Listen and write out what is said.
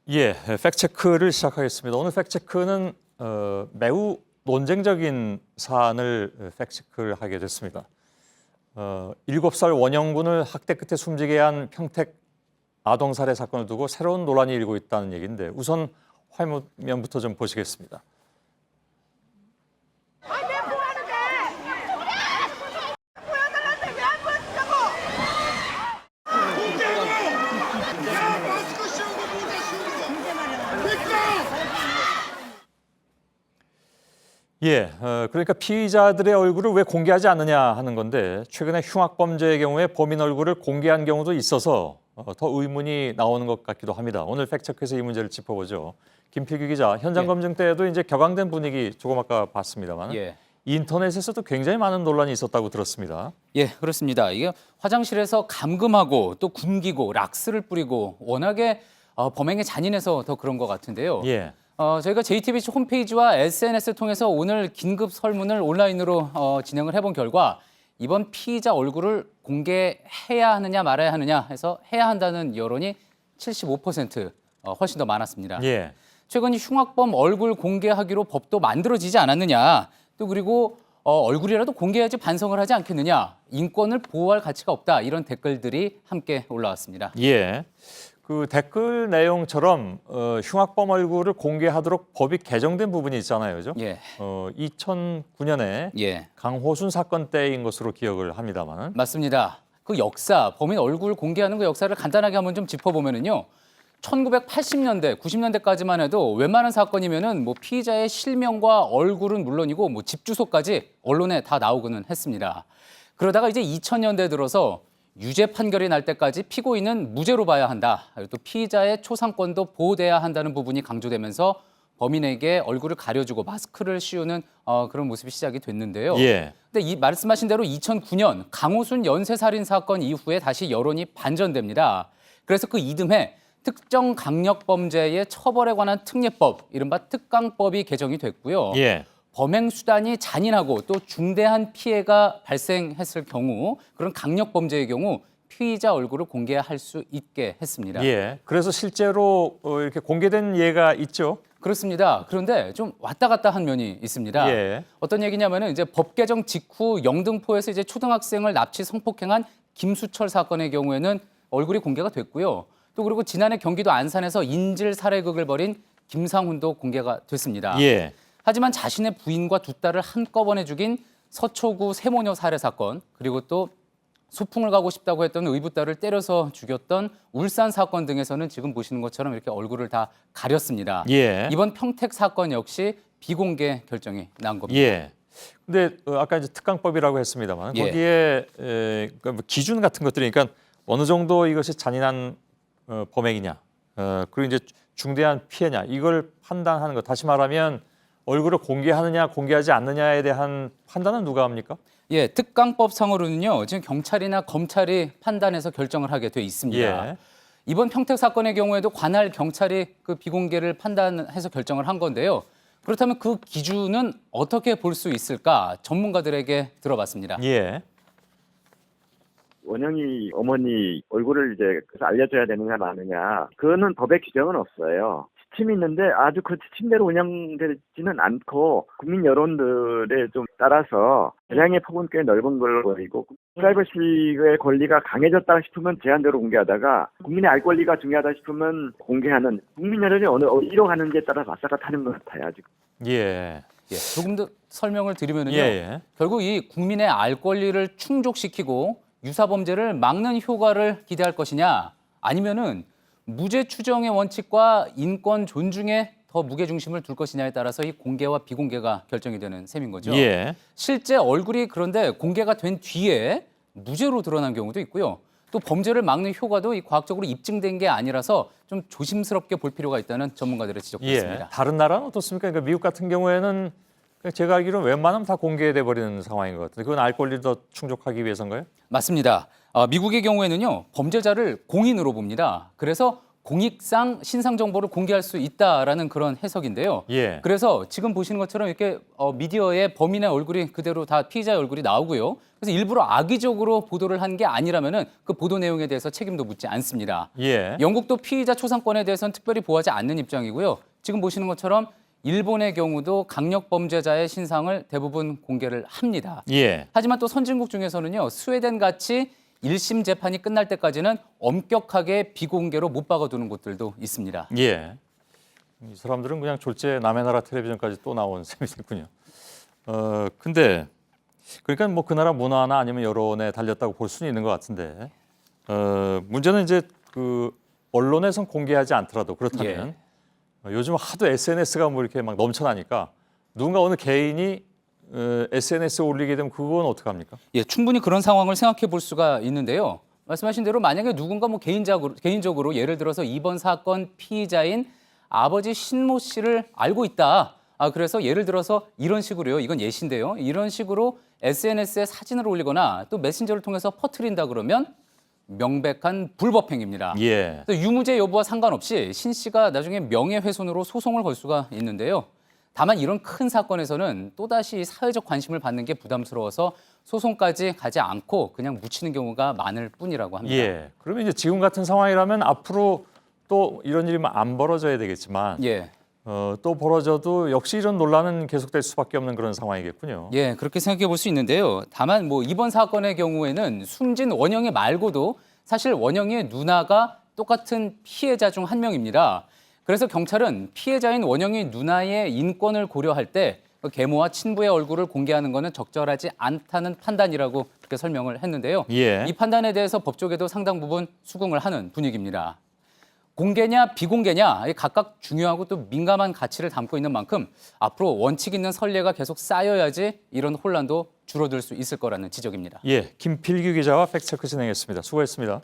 예, 팩트체크를 시작하겠습니다. 오늘 팩트체크는 매우 논쟁적인 사안을 팩트체크를 하게 됐습니다. 7살 원영군을 학대 끝에 숨지게 한 평택 아동살해 사건을 두고 새로운 논란이 일고 있다는 얘기인데 우선 화면부터 좀 보시겠습니다. 예, 그러니까 피의자들의 얼굴을 왜 공개하지 않느냐 하는 건데 최근에 흉악범죄의 경우에 범인 얼굴을 공개한 경우도 있어서 더 의문이 나오는 것 같기도 합니다. 오늘 팩트체크에서 이 문제를 짚어보죠. 김필규 기자, 현장 검증 때에도 이제 격앙된 분위기 조금 아까 봤습니다만 인터넷에서도 굉장히 많은 논란이 있었다고 들었습니다. 예, 그렇습니다. 이게 화장실에서 감금하고 또 굶기고 락스를 뿌리고 워낙에 범행에 잔인해서 더 그런 것 같은데요. 예. 저희가 JTBC 홈페이지와 SNS를 통해서 오늘 긴급 설문을 온라인으로 진행을 해본 결과 이번 피의자 얼굴을 공개해야 하느냐 말아야 하느냐 해서 해야 한다는 여론이 75% 훨씬 더 많았습니다. 예. 최근 이 흉악범 얼굴 공개하기로 법도 만들어지지 않았느냐, 또 그리고 얼굴이라도 공개해야지 반성을 하지 않겠느냐, 인권을 보호할 가치가 없다, 이런 댓글들이 함께 올라왔습니다. 예. 그 댓글 내용처럼 흉악범 얼굴을 공개하도록 법이 개정된 부분이 있잖아요, 그죠? 예. 2009년에 강호순 사건 때인 것으로 기억을 합니다만. 맞습니다. 그 역사, 범인 얼굴 공개하는 그 역사를 간단하게 한번 좀 짚어보면은요. 1980년대, 90년대까지만 해도 웬만한 사건이면은 뭐 피의자의 실명과 얼굴은 물론이고 뭐 집 주소까지 언론에 다 나오고는 했습니다. 그러다가 이제 2000년대 들어서 유죄 판결이 날 때까지 피고인은 무죄로 봐야 한다. 그리고 또 피의자의 초상권도 보호돼야 한다는 부분이 강조되면서 범인에게 얼굴을 가려주고 마스크를 씌우는 그런 모습이 시작이 됐는데요. 예. 근데 이 말씀하신 대로 2009년 강호순 연쇄살인 사건 이후에 다시 여론이 반전됩니다. 그래서 그 이듬해 특정 강력범죄의 처벌에 관한 특례법, 이른바 특강법이 개정이 됐고요. 예. 범행 수단이 잔인하고 또 중대한 피해가 발생했을 경우, 그런 강력범죄의 경우 피의자 얼굴을 공개할 수 있게 했습니다. 예. 그래서 실제로 이렇게 공개된 예가 있죠. 그렇습니다. 그런데 좀 왔다 갔다 한 면이 있습니다. 예. 어떤 얘기냐면은 이제 법 개정 직후 영등포에서 이제 초등학생을 납치 성폭행한 김수철 사건의 경우에는 얼굴이 공개가 됐고요. 또 그리고 지난해 경기도 안산에서 인질 살해극을 벌인 김상훈도 공개가 됐습니다. 예. 하지만 자신의 부인과 두 딸을 한꺼번에 죽인 서초구 세모녀 살해 사건, 그리고 또 소풍을 가고 싶다고 했던 의붓딸을 때려서 죽였던 울산 사건 등에서는 지금 보시는 것처럼 이렇게 얼굴을 다 가렸습니다. 예. 이번 평택 사건 역시 비공개 결정이 난 겁니다. 예. 근데 아까 이제 특강법이라고 했습니다만 거기에 그러니까 뭐 기준 같은 것들이 그러니까 어느 정도 이것이 잔인한 범행이냐, 그리고 이제 중대한 피해냐, 이걸 판단하는 것. 다시 말하면 얼굴을 공개하느냐 공개하지 않느냐에 대한 판단은 누가 합니까? 예, 특강법상으로는요, 지금 경찰이나 검찰이 판단해서 결정을 하게 돼 있습니다. 예. 이번 평택 사건의 경우에도 관할 경찰이 그 비공개를 판단해서 결정을 한 건데요. 그렇다면 그 기준은 어떻게 볼 수 있을까? 전문가들에게 들어봤습니다. 예. 원영이 어머니 얼굴을 이제 그래서 알려줘야 되느냐 마느냐, 그거는 법에 규정은 없어요. 지침이 있는데 아주 그 지침대로 운영되지는 않고 국민 여론들에 좀 따라서 재량의 폭은 꽤 넓은 걸로 보이고, 프라이버시의 권리가 강해졌다 싶으면 제한대로 공개하다가 국민의 알 권리가 중요하다 싶으면 공개하는, 국민 여론이 어디로 가는지에 따라서 왔다 갔다 하는 것 같아요. 아직. 예. 예, 조금 더 설명을 드리면은요. 예. 결국 이 국민의 알 권리를 충족시키고 유사 범죄를 막는 효과를 기대할 것이냐, 아니면은 무죄 추정의 원칙과 인권 존중에 더 무게 중심을 둘 것이냐에 따라서 이 공개와 비공개가 결정이 되는 셈인 거죠. 예. 실제 얼굴이 그런데 공개가 된 뒤에 무죄로 드러난 경우도 있고요. 또 범죄를 막는 효과도 이 과학적으로 입증된 게 아니라서 좀 조심스럽게 볼 필요가 있다는 전문가들의 지적도 있습니다. 다른 나라는 어떻습니까? 그러니까 미국 같은 경우에는 제가 알기로는 웬만하면 다 공개돼 버리는 상황인 것 같은데 그건 알 권리를 더 충족하기 위해서인가요? 맞습니다. 미국의 경우에는요, 범죄자를 공인으로 봅니다. 그래서 공익상 신상 정보를 공개할 수 있다라는 그런 해석인데요. 예. 그래서 지금 보시는 것처럼 이렇게 미디어에 범인의 얼굴이 그대로 다 피의자의 얼굴이 나오고요. 그래서 일부러 악의적으로 보도를 한 게 아니라면은 그 보도 내용에 대해서 책임도 묻지 않습니다. 예. 영국도 피의자 초상권에 대해서는 특별히 보호하지 않는 입장이고요. 지금 보시는 것처럼 일본의 경우도 강력 범죄자의 신상을 대부분 공개를 합니다. 예. 하지만 또 선진국 중에서는요, 스웨덴 같이 1심 재판이 끝날 때까지는 엄격하게 비공개로 못 박아두는 곳들도 있습니다. 예. 이 사람들은 그냥 졸제 남의 나라 텔레비전까지 또 나온 셈이 됐군요. 근데 그러니까 뭐 그 나라 문화나 아니면 여론에 달렸다고 볼 수는 있는 것 같은데 문제는 이제 그 언론에선 공개하지 않더라도 그렇다면 요즘 하도 SNS가 뭐 이렇게 막 넘쳐나니까 누군가 어느 개인이 SNS에 올리게 되면 그건 어떡합니까? 예, 충분히 그런 상황을 생각해 볼 수가 있는데요. 말씀하신 대로 만약에 누군가 뭐 개인적으로 예를 들어서 이번 사건 피의자인 아버지 신모 씨를 알고 있다. 그래서 예를 들어서 이런 식으로요. 이건 예시인데요. 이런 식으로 SNS에 사진을 올리거나 또 메신저를 통해서 퍼뜨린다 그러면 명백한 불법행위입니다. 예. 또 유무죄 여부와 상관없이 신 씨가 나중에 명예훼손으로 소송을 걸 수가 있는데요. 다만 이런 큰 사건에서는 또다시 사회적 관심을 받는 게 부담스러워서 소송까지 가지 않고 그냥 묻히는 경우가 많을 뿐이라고 합니다. 예. 그러면 이제 지금 같은 상황이라면 앞으로 또 이런 일이 안 벌어져야 되겠지만 예. 또 벌어져도 역시 이런 논란은 계속될 수밖에 없는 그런 상황이겠군요. 예, 그렇게 생각해 볼 수 있는데요. 다만 뭐 이번 사건의 경우에는 숨진 원영이 말고도 사실 원영의 누나가 똑같은 피해자 중 한 명입니다. 그래서 경찰은 피해자인 원영이 누나의 인권을 고려할 때 계모와 친부의 얼굴을 공개하는 것은 적절하지 않다는 판단이라고 그렇게 설명을 했는데요. 예. 이 판단에 대해서 법조계도 상당 부분 수긍을 하는 분위기입니다. 공개냐 비공개냐 각각 중요하고 또 민감한 가치를 담고 있는 만큼 앞으로 원칙 있는 선례가 계속 쌓여야지 이런 혼란도 줄어들 수 있을 거라는 지적입니다. 예. 김필규 기자와 팩트체크 진행했습니다. 수고했습니다.